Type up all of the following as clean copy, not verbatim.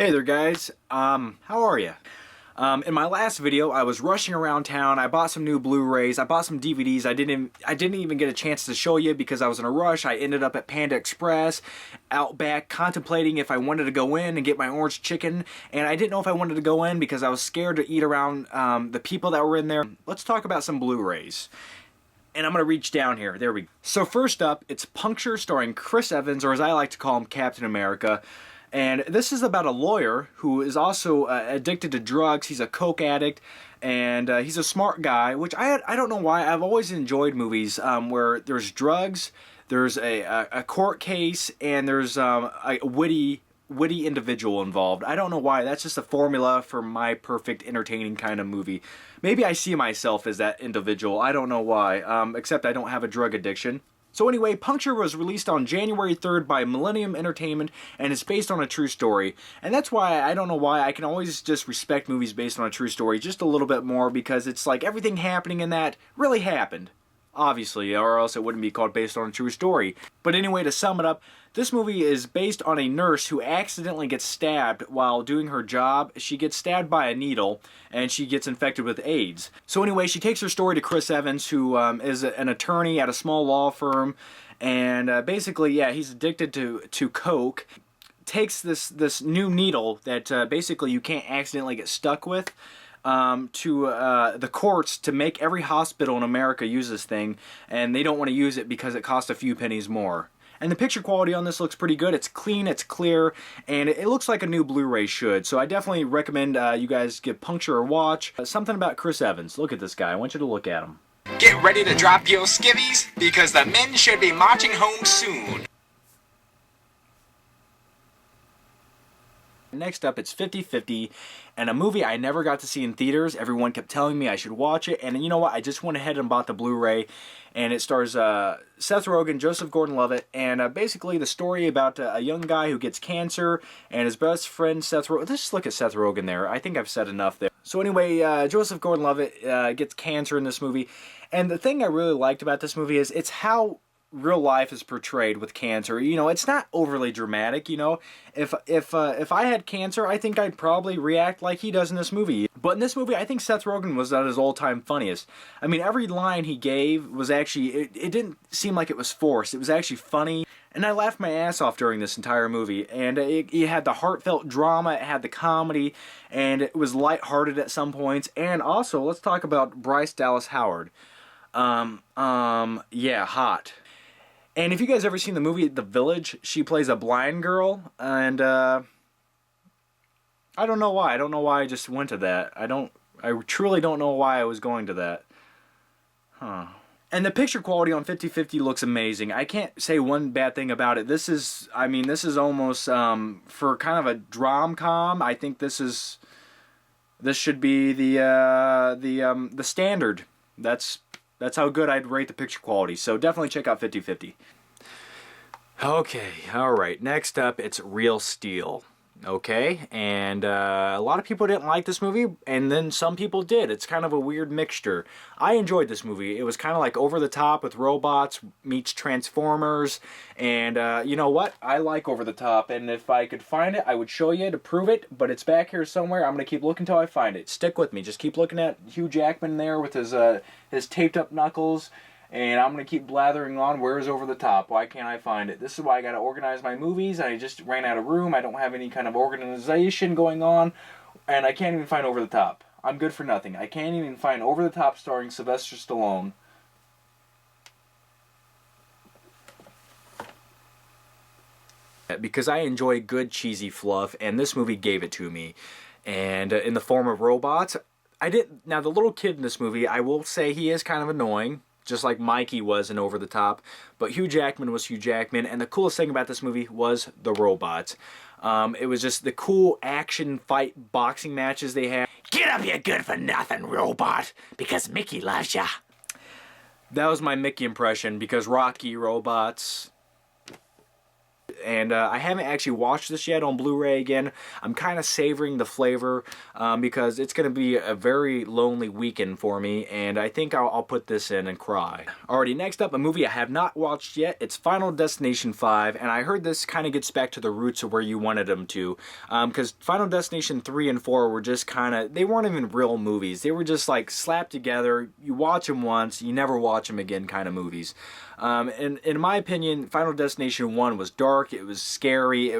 Hey there guys, how are you? In my last video I was rushing around town. I bought some new Blu-rays, I bought some DVDs. I didn't even get a chance to show you because I was in a rush. I ended up at Panda Express out back contemplating if I wanted to go in and get my orange chicken, and I didn't know if I wanted to go in because I was scared to eat around the people that were in there. Let's talk about some Blu-rays. And I'm going to reach down here. There we go. So first up, it's Puncture starring Chris Evans, or as I like to call him, Captain America. And this is about a lawyer who is also addicted to drugs. He's a coke addict, and he's a smart guy, which I don't know why. I've always enjoyed movies where there's drugs, there's a court case, and there's a witty individual involved. I don't know why. That's just a formula for my perfect entertaining kind of movie. Maybe I see myself as that individual. I don't know why, except I don't have a drug addiction. So anyway, Puncture was released on January 3rd by Millennium Entertainment, and it's based on a true story. And that's why, I don't know why, I can always just respect movies based on a true story just a little bit more, because it's like everything happening in that really happened. Obviously, or else it wouldn't be called based on a true story. But anyway, to sum it up, this movie is based on a nurse who accidentally gets stabbed while doing her job. She gets stabbed by a needle, and she gets infected with AIDS. So anyway, she takes her story to Chris Evans, who is an attorney at a small law firm, and basically, yeah, he's addicted to coke. Takes this new needle that basically you can't accidentally get stuck with, to the courts to make every hospital in America use this thing, and they don't want to use it because it costs a few pennies more. And the picture quality on this looks pretty good. It's clean, it's clear, and it looks like a new Blu-ray should. So I definitely recommend you guys give Puncture a watch. Something about Chris Evans. Look at this guy. I want you to look at him. Get ready to drop your skivvies, because the men should be marching home soon. Next up, it's 50/50, and a movie I never got to see in theaters. Everyone kept telling me I should watch it, and you know what? I just went ahead and bought the Blu-ray, and it stars Seth Rogen, Joseph Gordon-Levitt, and basically the story about a young guy who gets cancer, and his best friend Seth Rogen. Let's just look at Seth Rogen there. I think I've said enough there. So anyway, Joseph Gordon-Levitt gets cancer in this movie, and the thing I really liked about this movie is it's how real life is portrayed with cancer. You know, it's not overly dramatic. You know, if I had cancer, I think I'd probably react like he does in this movie. But in this movie, I think Seth Rogen was at his all-time funniest. I mean, every line he gave was actually, it didn't seem like it was forced. It was actually funny, and I laughed my ass off during this entire movie. And it had the heartfelt drama, it had the comedy, and it was lighthearted at some points. And also, let's talk about Bryce Dallas Howard. Yeah, hot. And if you guys ever seen the movie The Village, she plays a blind girl, and I don't know why. I don't know why I just went to that. I truly don't know why I was going to that. Huh. And the picture quality on 50/50 looks amazing. I can't say one bad thing about it. This is, I mean, this is almost for kind of a drom-com. I think this should be the standard. That's how good I'd rate the picture quality. So definitely check out 50/50. Okay, alright. Next up, it's Real Steel. Okay, and a lot of people didn't like this movie, and then some people did. It's kind of a weird mixture. I enjoyed this movie. It was kind of like over the top with robots meets Transformers, and you know what? I like over the top, and if I could find it, I would show you to prove it, but it's back here somewhere. I'm going to keep looking until I find it. Stick with me. Just keep looking at Hugh Jackman there with his taped up knuckles. And I'm going to keep blathering on. Where's over the top? Why can't I find it? This is why I got to organize my movies. I just ran out of room. I don't have any kind of organization going on. And I can't even find over the top. I'm good for nothing. I can't even find over the top starring Sylvester Stallone. Because I enjoy good cheesy fluff, and this movie gave it to me. And in the form of robots. Now, the little kid in this movie, I will say he is kind of annoying. Just like Mikey was in Over the Top. But Hugh Jackman was Hugh Jackman. And the coolest thing about this movie was the robots. It was just the cool action fight boxing matches they had. Get up, you good-for-nothing robot, because Mickey loves ya. That was my Mickey impression, because Rocky robots. And I haven't actually watched this yet on Blu-ray again. I'm kind of savoring the flavor because it's going to be a very lonely weekend for me, and I think I'll put this in and cry. Alrighty, next up, a movie I have not watched yet. It's Final Destination 5, and I heard this kind of gets back to the roots of where you wanted them to, because Final Destination 3 and 4 were just kind of, they weren't even real movies. They were just like slapped together, you watch them once, you never watch them again kind of movies. And in my opinion, Final Destination 1 was dark, it was scary,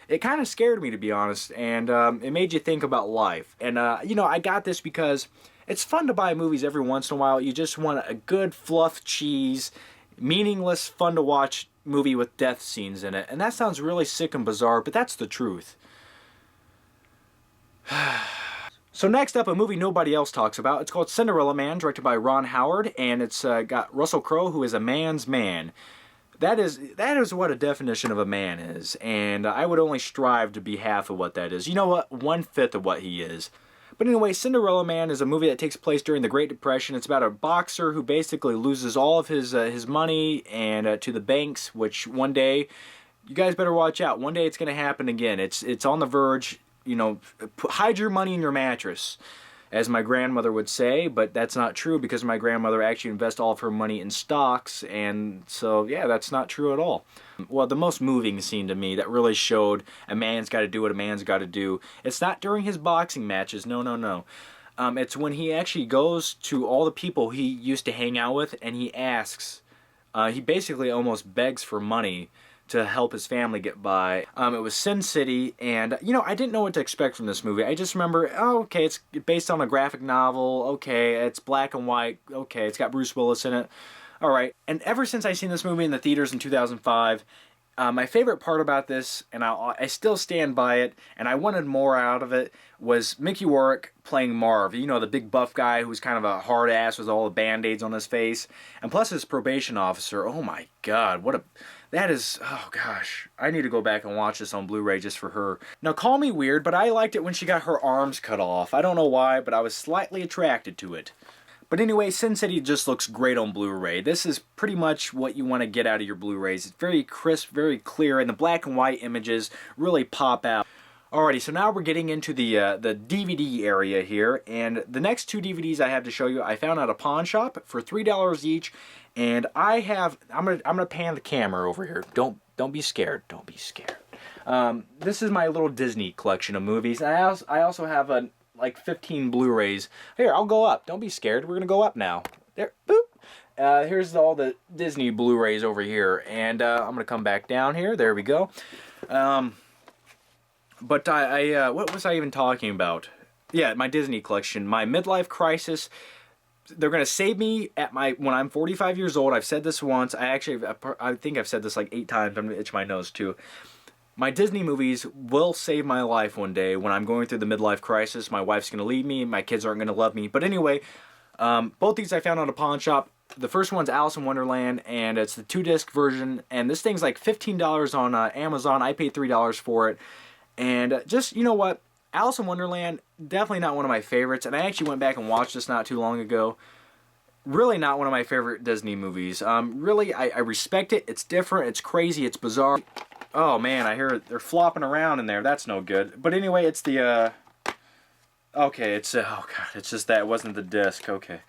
it kind of scared me, to be honest, and it made you think about life. And, you know, I got this because it's fun to buy movies every once in a while. You just want a good fluff cheese, meaningless, fun to watch movie with death scenes in it. And that sounds really sick and bizarre, but that's the truth. So next up, a movie nobody else talks about. It's called Cinderella Man, directed by Ron Howard, and it's got Russell Crowe, who is a man's man. That is what a definition of a man is, and I would only strive to be half of what that is. You know what? 1/5 of what he is. But anyway, Cinderella Man is a movie that takes place during the Great Depression. It's about a boxer who basically loses all of his money and to the banks, which one day, you guys better watch out. One day it's going to happen again. It's on the verge. You know, hide your money in your mattress, as my grandmother would say, but that's not true because my grandmother actually invests all of her money in stocks, and so, yeah, that's not true at all. Well, the most moving scene to me that really showed a man's got to do what a man's got to do, it's not during his boxing matches, no, no, no. It's when he actually goes to all the people he used to hang out with, and he asks, he basically almost begs for money to help his family get by. It was Sin City, and, you know, I didn't know what to expect from this movie. I just remember, oh, okay, it's based on a graphic novel, okay, it's black and white, okay, it's got Bruce Willis in it, alright. And ever since I seen this movie in the theaters in 2005, my favorite part about this, and I still stand by it, and I wanted more out of it, was Mickey Rourke playing Marv. You know, the big buff guy who's kind of a hard ass with all the band-aids on his face. And plus his probation officer, oh my god, that is, oh gosh, I need to go back and watch this on Blu-ray just for her. Now, call me weird, but I liked it when she got her arms cut off. I don't know why, but I was slightly attracted to it. But anyway, Sin City just looks great on Blu-ray. This is pretty much what you want to get out of your Blu-rays. It's very crisp, very clear, and the black and white images really pop out. Alrighty, so now we're getting into the DVD area here, and the next two DVDs I have to show you, I found at a pawn shop for $3 each, and I'm gonna pan the camera over here. Don't be scared. Don't be scared. This is my little Disney collection of movies. I also have like 15 Blu-rays. Here, I'll go up. Don't be scared. We're gonna go up now. There, boop. Here's all the Disney Blu-rays over here, and I'm gonna come back down here. There we go. But what was I even talking about? Yeah, my Disney collection, my midlife crisis. They're gonna save me when I'm 45 years old. I've said this once. I think I've said this like 8 times. I'm gonna itch my nose too. My Disney movies will save my life one day when I'm going through the midlife crisis. My wife's gonna leave me. My kids aren't gonna love me. But anyway, both these I found at a pawn shop. The first one's Alice in Wonderland, and it's the 2-disc version. And this thing's like $15 on Amazon. I paid $3 for it. And just, you know what, Alice in Wonderland, definitely not one of my favorites, and I actually went back and watched this not too long ago. Really not one of my favorite Disney movies. Really, I respect it, it's different, it's crazy, it's bizarre. Oh man, I hear they're flopping around in there, that's no good. But anyway, it's the, okay, it's, oh god, it's just that, it wasn't the disc, okay.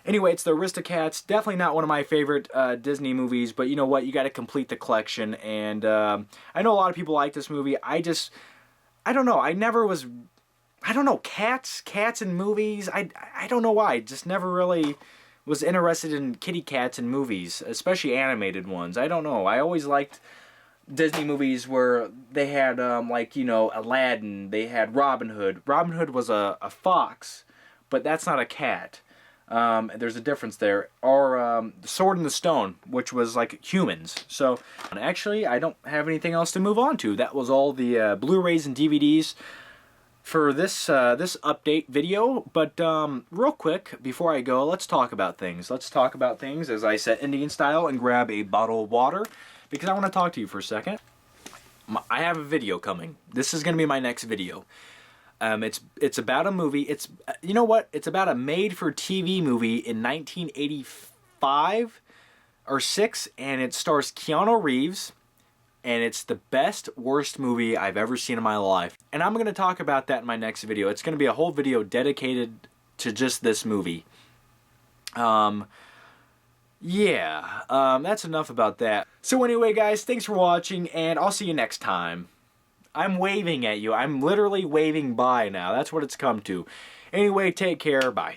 Anyway, it's the Aristocats. Definitely not one of my favorite Disney movies, but you know what? You got to complete the collection. And I know a lot of people like this movie. I don't know. I don't know. Cats in movies. I don't know why. I just never really was interested in kitty cats in movies, especially animated ones. I don't know. I always liked Disney movies where they had, like, you know, Aladdin. They had Robin Hood. Robin Hood was a fox, but that's not a cat. There's a difference there. Or Sword in the Stone, which was like humans. So actually, I don't have anything else to move on to. That was all the Blu-rays and DVDs for this this update video. But real quick, before I go, let's talk about things. Let's talk about things as I said, Indian style, and grab a bottle of water because I want to talk to you for a second. I have a video coming. This is going to be my next video. It's about a movie. It's, you know what? It's about a made-for-TV movie in 1985 or 6, and it stars Keanu Reeves, and it's the best, worst movie I've ever seen in my life. And I'm going to talk about that in my next video. It's going to be a whole video dedicated to just this movie. That's enough about that. So anyway, guys, thanks for watching, and I'll see you next time. I'm waving at you. I'm literally waving bye now. That's what it's come to. Anyway, take care. Bye.